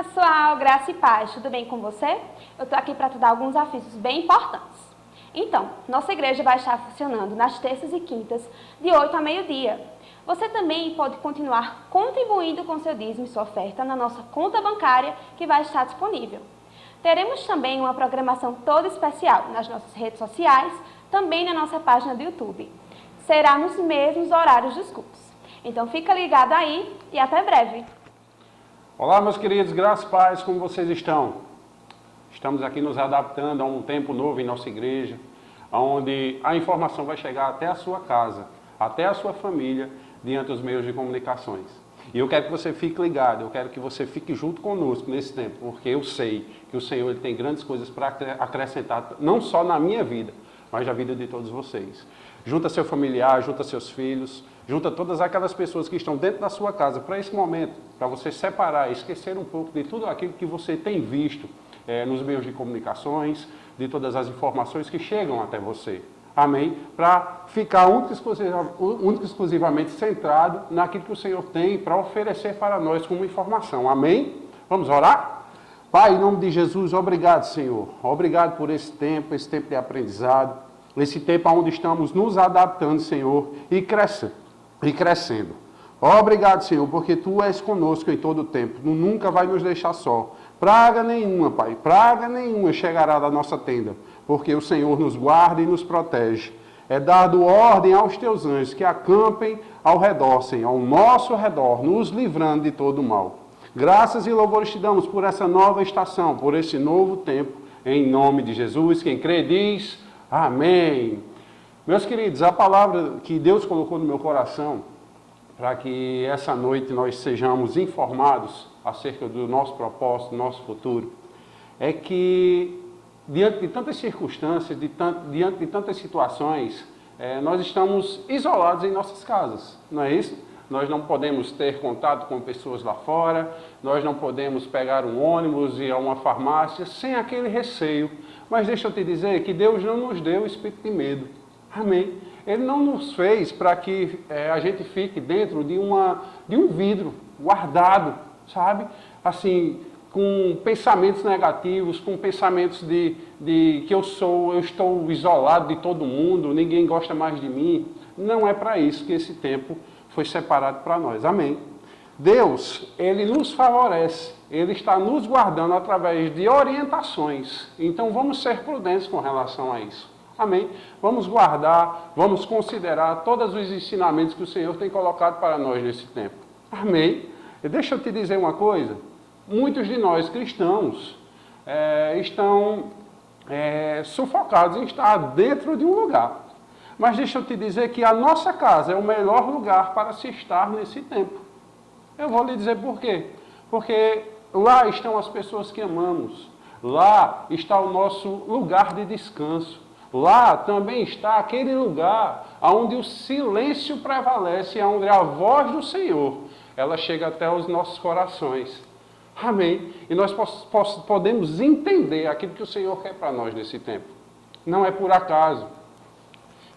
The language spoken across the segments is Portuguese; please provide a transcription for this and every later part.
pessoal, graça e paz, tudo bem com você? Eu estou aqui para te dar alguns avisos bem importantes. Então, nossa igreja vai estar funcionando nas terças e quintas, de 8 a meio-dia. Você também pode continuar contribuindo com seu dízimo e sua oferta na nossa conta bancária que vai estar disponível. Teremos também uma programação toda especial nas nossas redes sociais, também na nossa página do YouTube. Será nos mesmos horários dos cultos. Então fica ligado aí e até breve. Olá, meus queridos, graças e paz, como vocês estão? Estamos aqui nos adaptando a um tempo novo em nossa igreja, onde a informação vai chegar até a sua casa, até a sua família, diante dos meios de comunicações. E eu quero que você fique ligado, eu quero que você fique junto conosco nesse tempo, porque eu sei que o Senhor ele tem grandes coisas para acrescentar, não só na minha vida, mas na vida de todos vocês. Junta seu familiar, junta seus filhos, junta todas aquelas pessoas que estão dentro da sua casa para esse momento, para você separar, esquecer um pouco de tudo aquilo que você tem visto nos meios de comunicações, de todas as informações que chegam até você. Amém? Para ficar único e exclusivamente centrado naquilo que o Senhor tem para oferecer para nós como informação. Amém? Vamos orar? Pai, em nome de Jesus, obrigado, Senhor. Obrigado por esse tempo de aprendizado, esse tempo onde estamos nos adaptando, Senhor, e crescendo. Obrigado, Senhor, porque Tu és conosco em todo o tempo. Tu nunca vai nos deixar só. Praga nenhuma, Pai, praga nenhuma chegará da nossa tenda, porque o Senhor nos guarda e nos protege. É dado ordem aos Teus anjos que acampem ao redor, Senhor, ao nosso redor, nos livrando de todo o mal. Graças e louvores Te damos por essa nova estação, por esse novo tempo, em nome de Jesus. Quem crê diz amém. Meus queridos, a palavra que Deus colocou no meu coração, para que essa noite nós sejamos informados acerca do nosso propósito, do nosso futuro, é que diante de tantas circunstâncias, diante de tantas situações, nós estamos isolados em nossas casas, não é isso? Nós não podemos ter contato com pessoas lá fora, nós não podemos pegar um ônibus e ir a uma farmácia sem aquele receio. Mas deixa eu te dizer que Deus não nos deu o espírito de medo. Amém? Ele não nos fez para que a gente fique dentro de um vidro guardado, sabe? Assim, com pensamentos negativos, com pensamentos de que eu estou isolado de todo mundo, ninguém gosta mais de mim. Não é para isso que esse tempo foi separado para nós. Amém? Deus, Ele nos favorece, Ele está nos guardando através de orientações. Então vamos ser prudentes com relação a isso. Amém? Vamos guardar, vamos considerar todos os ensinamentos que o Senhor tem colocado para nós nesse tempo. Amém? E deixa eu te dizer uma coisa. Muitos de nós cristãos estão sufocados em estar dentro de um lugar. Mas deixa eu te dizer que a nossa casa é o melhor lugar para se estar nesse tempo. Eu vou lhe dizer por quê. Porque lá estão as pessoas que amamos. Lá está o nosso lugar de descanso. Lá também está aquele lugar onde o silêncio prevalece, onde a voz do Senhor, ela chega até os nossos corações. Amém? E nós podemos entender aquilo que o Senhor quer para nós nesse tempo. Não é por acaso.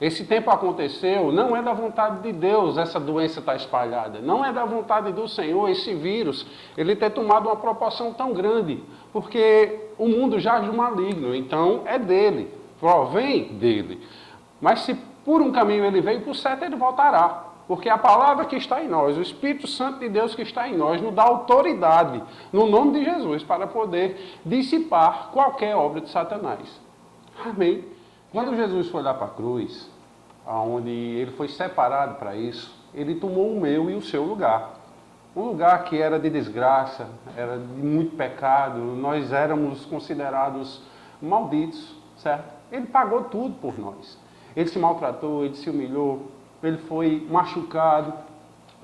Esse tempo aconteceu, não é da vontade de Deus essa doença estar espalhada. Não é da vontade do Senhor esse vírus, ele ter tomado uma proporção tão grande. Porque o mundo jaz do maligno, então é dele, provém dele. Mas se por um caminho ele veio, por certo ele voltará. Porque a palavra que está em nós, o Espírito Santo de Deus que está em nós, nos dá autoridade, no nome de Jesus, para poder dissipar qualquer obra de Satanás. Amém? Quando Jesus foi lá para a cruz, onde ele foi separado para isso, ele tomou o meu e o seu lugar. Um lugar que era de desgraça, era de muito pecado, nós éramos considerados malditos, certo? Ele pagou tudo por nós. Ele se maltratou, ele se humilhou, ele foi machucado,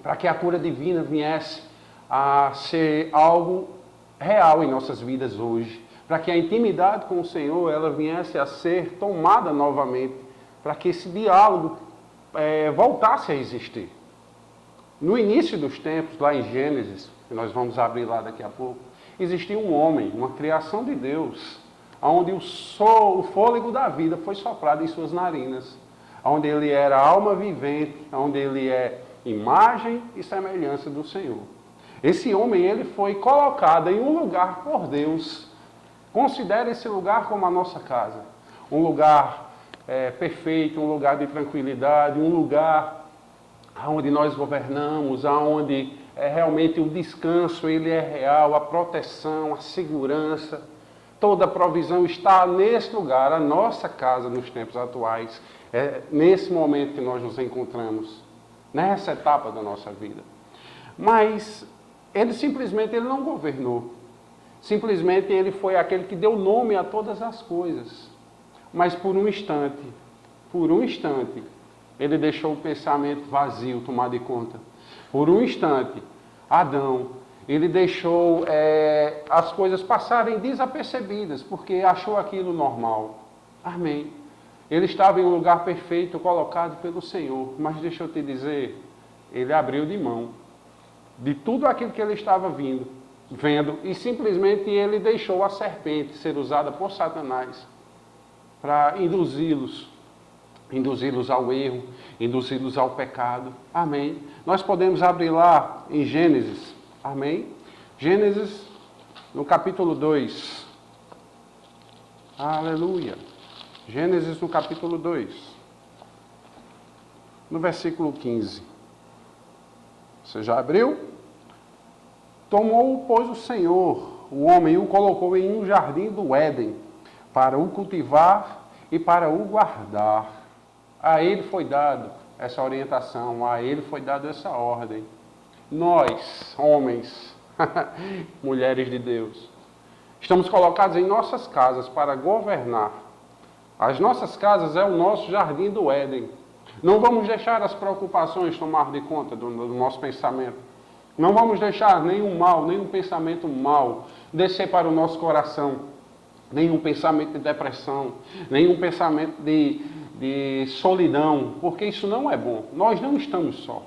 para que a cura divina viesse a ser algo real em nossas vidas hoje. Para que a intimidade com o Senhor, ela viesse a ser tomada novamente, para que esse diálogo voltasse a existir. No início dos tempos, lá em Gênesis, que nós vamos abrir lá daqui a pouco, existia um homem, uma criação de Deus, onde o fôlego da vida foi soprado em suas narinas, onde ele era alma vivente, onde ele é imagem e semelhança do Senhor. Esse homem, ele foi colocado em um lugar por Deus. Considere esse lugar como a nossa casa. Um lugar perfeito, um lugar de tranquilidade, um lugar onde nós governamos, onde realmente o descanso ele é real, a proteção, a segurança, toda a provisão está nesse lugar, a nossa casa nos tempos atuais. É nesse momento que nós nos encontramos, nessa etapa da nossa vida. Mas ele simplesmente ele não governou. Simplesmente ele foi aquele que deu nome a todas as coisas. Mas por um instante, ele deixou o pensamento vazio tomar de conta. Por um instante, Adão, ele deixou as coisas passarem desapercebidas, porque achou aquilo normal. Amém. Ele estava em um lugar perfeito, colocado pelo Senhor. Mas deixa eu te dizer, ele abriu de mão de tudo aquilo que ele estava vendo, e simplesmente ele deixou a serpente ser usada por Satanás para induzi-los ao erro, induzi-los ao pecado. Amém. Nós podemos abrir lá em Gênesis. Amém. Gênesis, no capítulo 2. Aleluia. Gênesis, no capítulo 2. No versículo 15. Você já abriu? Tomou, pois, o Senhor, o homem, e o colocou em um jardim do Éden, para o cultivar e para o guardar. A ele foi dado essa orientação, a ele foi dada essa ordem. Nós, homens, mulheres de Deus, estamos colocados em nossas casas para governar. As nossas casas é o nosso jardim do Éden. Não vamos deixar as preocupações tomar de conta do nosso pensamento. Não vamos deixar nenhum mal, nenhum pensamento mal descer para o nosso coração. Nenhum pensamento de depressão, nenhum pensamento de solidão, porque isso não é bom. Nós não estamos só.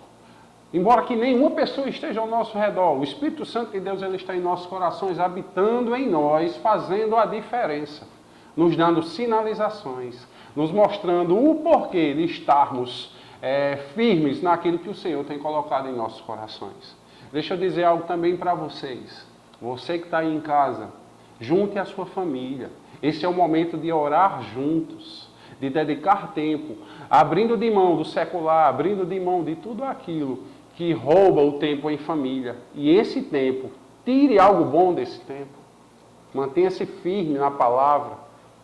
Embora que nenhuma pessoa esteja ao nosso redor, o Espírito Santo de Deus ele está em nossos corações, habitando em nós, fazendo a diferença, nos dando sinalizações, nos mostrando o porquê de estarmos firmes naquilo que o Senhor tem colocado em nossos corações. Deixa eu dizer algo também para vocês. Você que está aí em casa, junte a sua família. Esse é o momento de orar juntos, de dedicar tempo, abrindo de mão do secular, abrindo de mão de tudo aquilo que rouba o tempo em família. E esse tempo, tire algo bom desse tempo. Mantenha-se firme na palavra.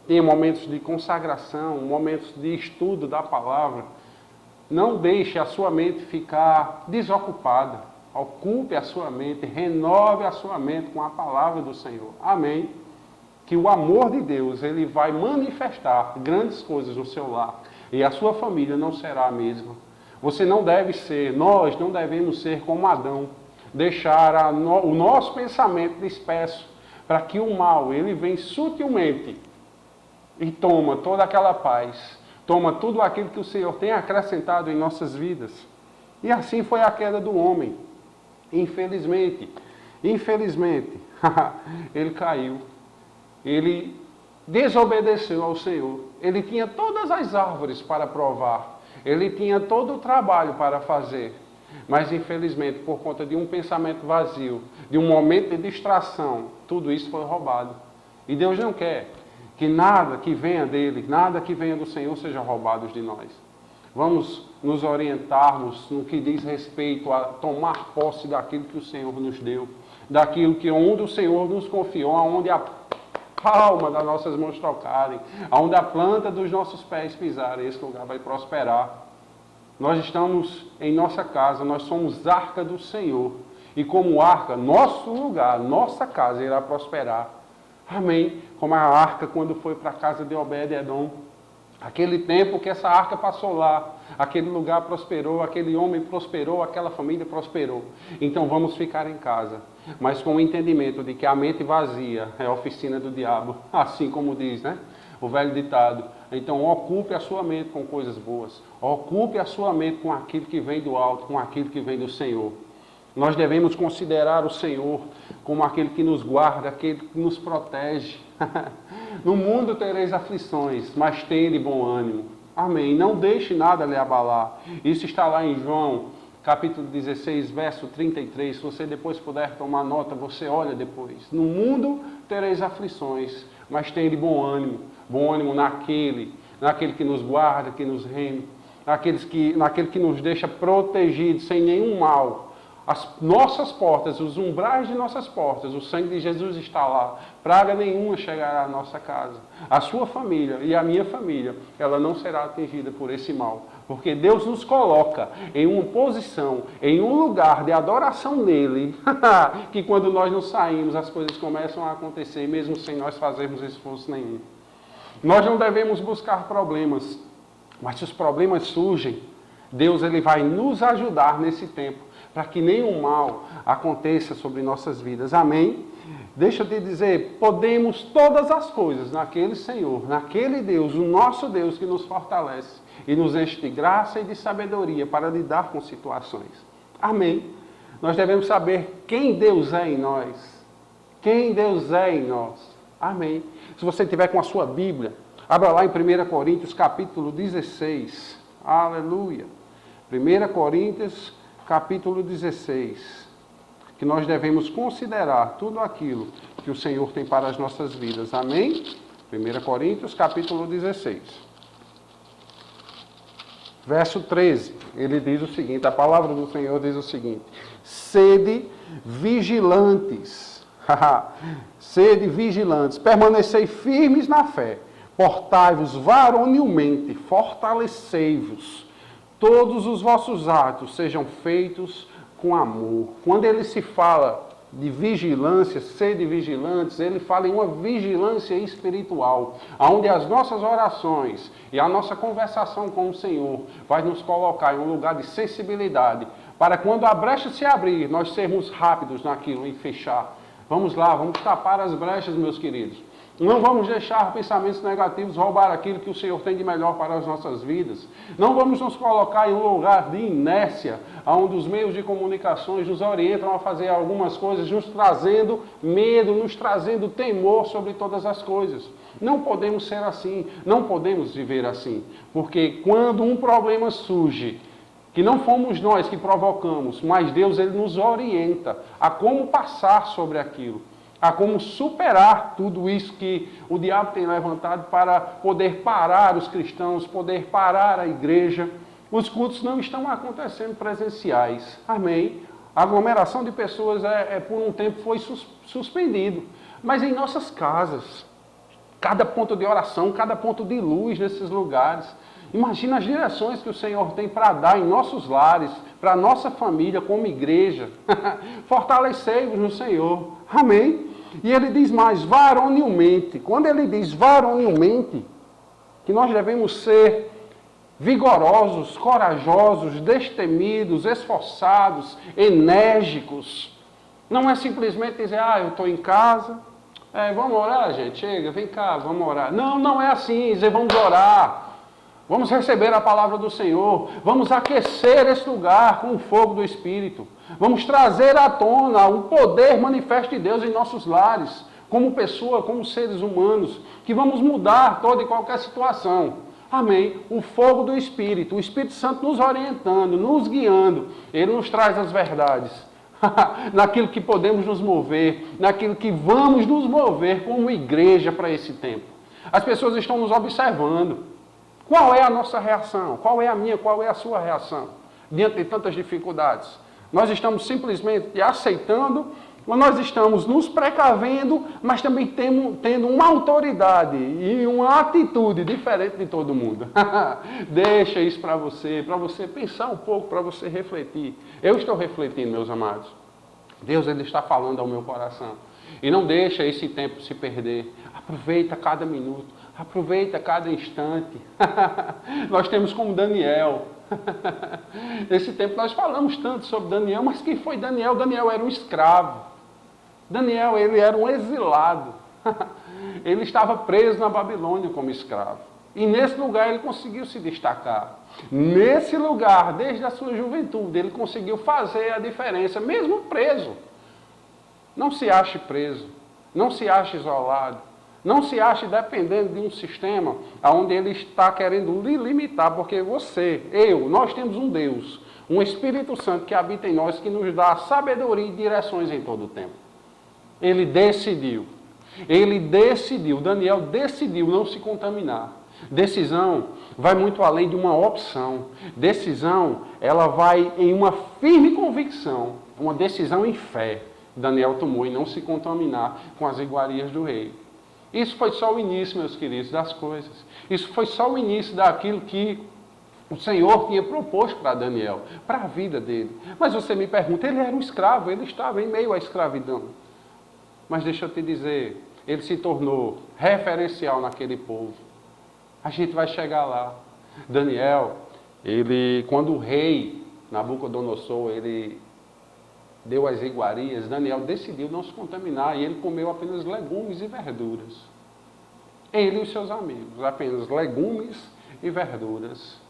Tenha momentos de consagração, momentos de estudo da palavra. Não deixe a sua mente ficar desocupada. Ocupe a sua mente, renove a sua mente com a palavra do Senhor. Amém. Que o amor de Deus, ele vai manifestar grandes coisas no seu lar. E a sua família não será a mesma. Você não deve ser, nós não devemos ser como Adão. Deixar o nosso pensamento disperso, para que o mal, ele vem sutilmente e toma toda aquela paz, toma tudo aquilo que o Senhor tem acrescentado em nossas vidas. E assim foi a queda do homem. Infelizmente, ele caiu, ele desobedeceu ao Senhor. Ele tinha todas as árvores para provar, ele tinha todo o trabalho para fazer, mas infelizmente, por conta de um pensamento vazio, de um momento de distração, tudo isso foi roubado. E Deus não quer que nada que venha dele, nada que venha do Senhor seja roubado de nós. Vamos nos orientarmos no que diz respeito a tomar posse daquilo que o Senhor nos deu, daquilo que onde o Senhor nos confiou, aonde a palma das nossas mãos tocarem, aonde a planta dos nossos pés pisarem, esse lugar vai prosperar. Nós estamos em nossa casa, nós somos arca do Senhor, e como arca, nosso lugar, nossa casa irá prosperar. Amém? Como a arca quando foi para a casa de Obed-Edom. Aquele tempo que essa arca passou lá, aquele lugar prosperou, aquele homem prosperou, aquela família prosperou. Então vamos ficar em casa, mas com o entendimento de que a mente vazia é a oficina do diabo, assim como diz, né? O velho ditado. Então ocupe a sua mente com coisas boas, ocupe a sua mente com aquilo que vem do alto, com aquilo que vem do Senhor. Nós devemos considerar o Senhor como aquele que nos guarda, aquele que nos protege. No mundo tereis aflições, mas tende bom ânimo. Amém. Não deixe nada lhe abalar. Isso está lá em João, capítulo 16, verso 33. Se você depois puder tomar nota, você olha depois. No mundo tereis aflições, mas tende bom ânimo naquele que nos guarda, que nos reme, naquele que nos deixa protegidos sem nenhum mal. As nossas portas, os umbrais de nossas portas, o sangue de Jesus está lá. Praga nenhuma chegará à nossa casa. A sua família e a minha família, ela não será atingida por esse mal. Porque Deus nos coloca em uma posição, em um lugar de adoração nele, que quando nós nos saímos, as coisas começam a acontecer, mesmo sem nós fazermos esforço nenhum. Nós não devemos buscar problemas, mas se os problemas surgem, Deus ele vai nos ajudar nesse tempo, para que nenhum mal aconteça sobre nossas vidas. Amém? Deixa eu te dizer, podemos todas as coisas naquele Senhor, naquele Deus, o nosso Deus que nos fortalece e nos enche de graça e de sabedoria para lidar com situações. Amém? Nós devemos saber quem Deus é em nós. Quem Deus é em nós. Amém? Se você tiver com a sua Bíblia, abra lá em 1 Coríntios capítulo 16. Aleluia. 1 Coríntios capítulo 16, que nós devemos considerar tudo aquilo que o Senhor tem para as nossas vidas. Amém? 1 Coríntios, capítulo 16. Verso 13, ele diz o seguinte, a palavra do Senhor diz o seguinte: sede vigilantes, sede vigilantes, permanecei firmes na fé, portai-vos varonilmente, fortalecei-vos, todos os vossos atos sejam feitos com amor. Quando ele se fala de vigilância, sede vigilantes, ele fala em uma vigilância espiritual, onde as nossas orações e a nossa conversação com o Senhor vai nos colocar em um lugar de sensibilidade, para quando a brecha se abrir, nós sermos rápidos naquilo e fechar. Vamos lá, vamos tapar as brechas, meus queridos. Não vamos deixar pensamentos negativos roubar aquilo que o Senhor tem de melhor para as nossas vidas. Não vamos nos colocar em um lugar de inércia, onde os meios de comunicações nos orientam a fazer algumas coisas, nos trazendo medo, nos trazendo temor sobre todas as coisas. Não podemos ser assim, não podemos viver assim. Porque quando um problema surge, que não fomos nós que provocamos, mas Deus ele nos orienta a como passar sobre aquilo, a como superar tudo isso que o diabo tem levantado para poder parar os cristãos, poder parar a igreja. Os cultos não estão acontecendo presenciais. Amém? A aglomeração de pessoas por um tempo foi suspendido. Mas em nossas casas, cada ponto de oração, cada ponto de luz nesses lugares. Imagina as direções que o Senhor tem para dar em nossos lares, para a nossa família como igreja. Fortalecei-vos no Senhor. Amém? E ele diz mais, varonilmente. Quando ele diz varonilmente, que nós devemos ser vigorosos, corajosos, destemidos, esforçados, enérgicos. Não é simplesmente dizer, eu estou em casa, vamos orar, gente, chega, vem cá, vamos orar. Não, não é assim, dizer vamos orar. Vamos receber a palavra do Senhor, vamos aquecer esse lugar com o fogo do Espírito, vamos trazer à tona o poder manifesto de Deus em nossos lares, como pessoa, como seres humanos, que vamos mudar toda e qualquer situação. Amém? O fogo do Espírito, o Espírito Santo nos orientando, nos guiando, ele nos traz as verdades, naquilo que podemos nos mover, naquilo que vamos nos mover como igreja para esse tempo. As pessoas estão nos observando. Qual é a nossa reação? Qual é a minha? Qual é a sua reação? Diante de tantas dificuldades. Nós estamos simplesmente aceitando, ou nós estamos nos precavendo, mas também tendo uma autoridade e uma atitude diferente de todo mundo. Deixa isso para você pensar um pouco, para você refletir. Eu estou refletindo, meus amados. Deus ele está falando ao meu coração. E não deixa esse tempo se perder. Aproveita cada minuto. Aproveita cada instante. Nós temos como Daniel. Esse tempo nós falamos tanto sobre Daniel, mas quem foi Daniel? Daniel era um escravo. Daniel, ele era um exilado. Ele estava preso na Babilônia como escravo. E nesse lugar ele conseguiu se destacar. Nesse lugar, desde a sua juventude, ele conseguiu fazer a diferença, mesmo preso. Não se ache preso. Não se ache isolado. Não se ache dependendo de um sistema onde ele está querendo lhe limitar, porque nós temos um Deus. Um Espírito Santo que habita em nós, que nos dá sabedoria e direções em todo o tempo. Ele decidiu, Daniel decidiu não se contaminar. Decisão vai muito além de uma opção. Decisão, ela vai em uma firme convicção, uma decisão em fé. Daniel tomou em não se contaminar com as iguarias do rei. Isso foi só o início, meus queridos, das coisas. Isso foi só o início daquilo que o Senhor tinha proposto para Daniel, para a vida dele. Mas você me pergunta, ele era um escravo, ele estava em meio à escravidão. Mas deixa eu te dizer, ele se tornou referencial naquele povo. A gente vai chegar lá. Daniel, quando o rei Nabucodonosor, ele deu as iguarias, Daniel decidiu não se contaminar e ele comeu apenas legumes e verduras. Ele e os seus amigos, apenas legumes e verduras.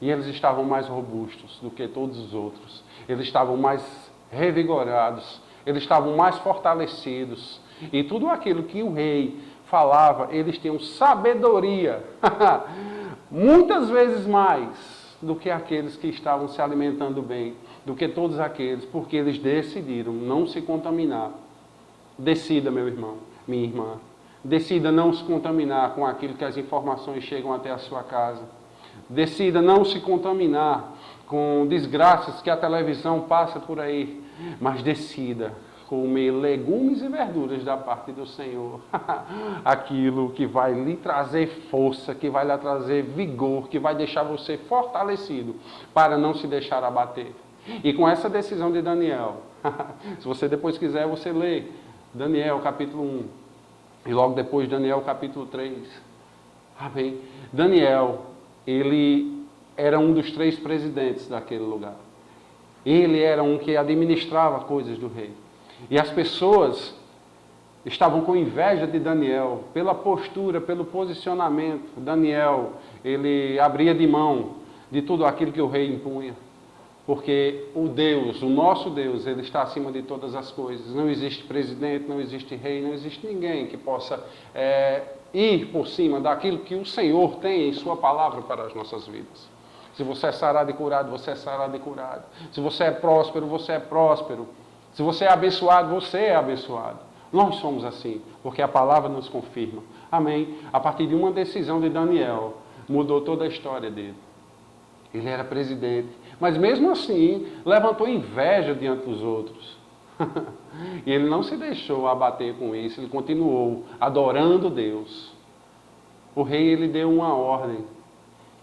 E eles estavam mais robustos do que todos os outros. Eles estavam mais revigorados, eles estavam mais fortalecidos. E tudo aquilo que o rei falava, eles tinham sabedoria, muitas vezes mais do que aqueles que estavam se alimentando bem, do que todos aqueles, porque eles decidiram não se contaminar. Decida, meu irmão, minha irmã, decida não se contaminar com aquilo que as informações chegam até a sua casa. Decida não se contaminar com desgraças que a televisão passa por aí, mas decida comer legumes e verduras da parte do Senhor. Aquilo que vai lhe trazer força, que vai lhe trazer vigor, que vai deixar você fortalecido para não se deixar abater. E com essa decisão de Daniel, se você depois quiser, você lê Daniel capítulo 1 e logo depois Daniel capítulo 3. Amém? Daniel, ele era um dos 3 presidentes daquele lugar. Ele era um que administrava coisas do rei. E as pessoas estavam com inveja de Daniel, pela postura, pelo posicionamento. Daniel, ele abria de mão de tudo aquilo que o rei impunha. Porque o Deus, o nosso Deus, ele está acima de todas as coisas. Não existe presidente, não existe rei, não existe ninguém que possa ir por cima daquilo que o Senhor tem em sua palavra para as nossas vidas. Se você é sarado e curado, você é sarado e curado. Se você é próspero, você é próspero. Se você é abençoado, você é abençoado. Nós somos assim, porque a palavra nos confirma. Amém? A partir de uma decisão de Daniel, mudou toda a história dele. Ele era presidente, mas mesmo assim, levantou inveja diante dos outros. E ele não se deixou abater com isso, ele continuou adorando Deus. O rei, ele deu uma ordem,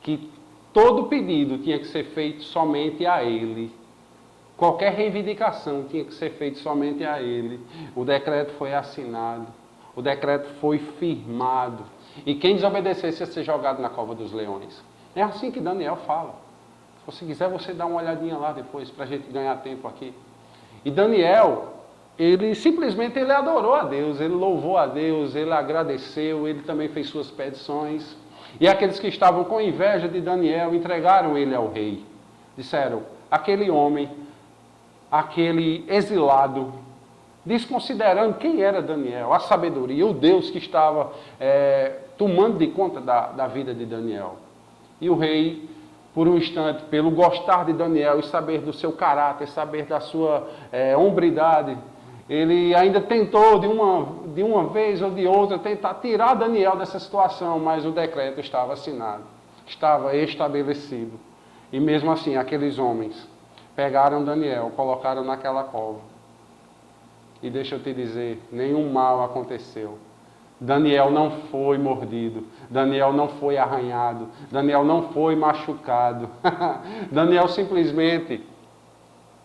que todo pedido tinha que ser feito somente a ele. Qualquer reivindicação tinha que ser feita somente a ele. O decreto foi assinado. O decreto foi firmado. E quem desobedecesse ia ser jogado na cova dos leões. É assim que Daniel fala. Se você quiser, você dá uma olhadinha lá depois, para a gente ganhar tempo aqui. E Daniel, ele simplesmente adorou a Deus, ele louvou a Deus, ele agradeceu, ele também fez suas petições. E aqueles que estavam com inveja de Daniel entregaram ele ao rei. Disseram, aquele homem, aquele exilado, desconsiderando quem era Daniel, a sabedoria, o Deus que estava tomando de conta da vida de Daniel. E o rei, por um instante, pelo gostar de Daniel e saber do seu caráter, saber da sua hombridade, ele ainda tentou de uma vez ou de outra tentar tirar Daniel dessa situação, mas o decreto estava assinado, estava estabelecido. E mesmo assim, aqueles homens pegaram Daniel, colocaram naquela cova. E deixa eu te dizer, nenhum mal aconteceu. Daniel não foi mordido, Daniel não foi arranhado, Daniel não foi machucado. Daniel simplesmente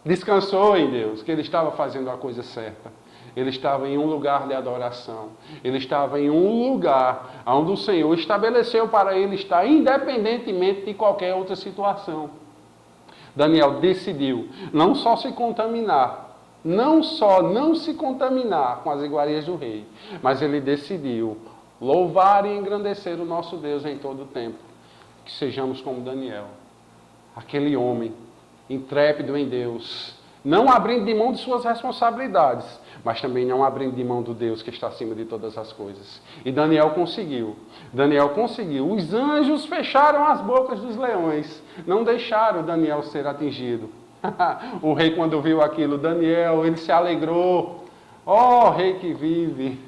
descansou em Deus, que ele estava fazendo a coisa certa. Ele estava em um lugar de adoração. Ele estava em um lugar onde o Senhor estabeleceu para ele estar, independentemente de qualquer outra situação. Daniel decidiu não só se contaminar, não se contaminar com as iguarias do rei, mas ele decidiu louvar e engrandecer o nosso Deus em todo o tempo. Que sejamos como Daniel, aquele homem intrépido em Deus, não abrindo de mão de suas responsabilidades, mas também não abrindo de mão do Deus que está acima de todas as coisas. E Daniel conseguiu. Daniel conseguiu. Os anjos fecharam as bocas dos leões, não deixaram Daniel ser atingido. O rei, quando viu aquilo, Daniel, ele se alegrou. Ó, rei que vive!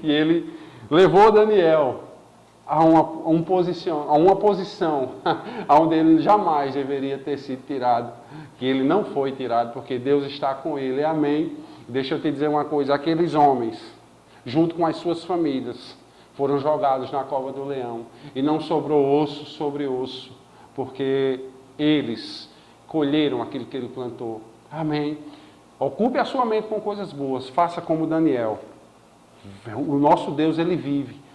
E ele levou Daniel a uma posição onde ele jamais deveria ter sido tirado, que ele não foi tirado, porque Deus está com ele. Amém? Deixa eu te dizer uma coisa, aqueles homens, junto com as suas famílias, foram jogados na cova do leão, e não sobrou osso sobre osso, porque eles colheram aquilo que ele plantou. Amém? Ocupe a sua mente com coisas boas, faça como Daniel. O nosso Deus, ele vive.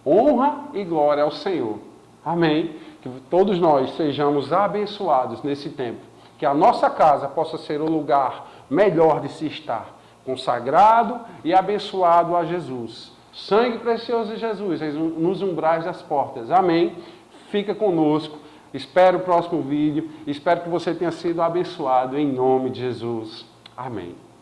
Honra e glória ao Senhor. Amém? Que todos nós sejamos abençoados nesse tempo. Que a nossa casa possa ser o lugar melhor de se estar. Consagrado e abençoado a Jesus. Sangue precioso de Jesus, nos umbrais das portas. Amém? Fica conosco. Espero o próximo vídeo. Espero que você tenha sido abençoado em nome de Jesus. Amém.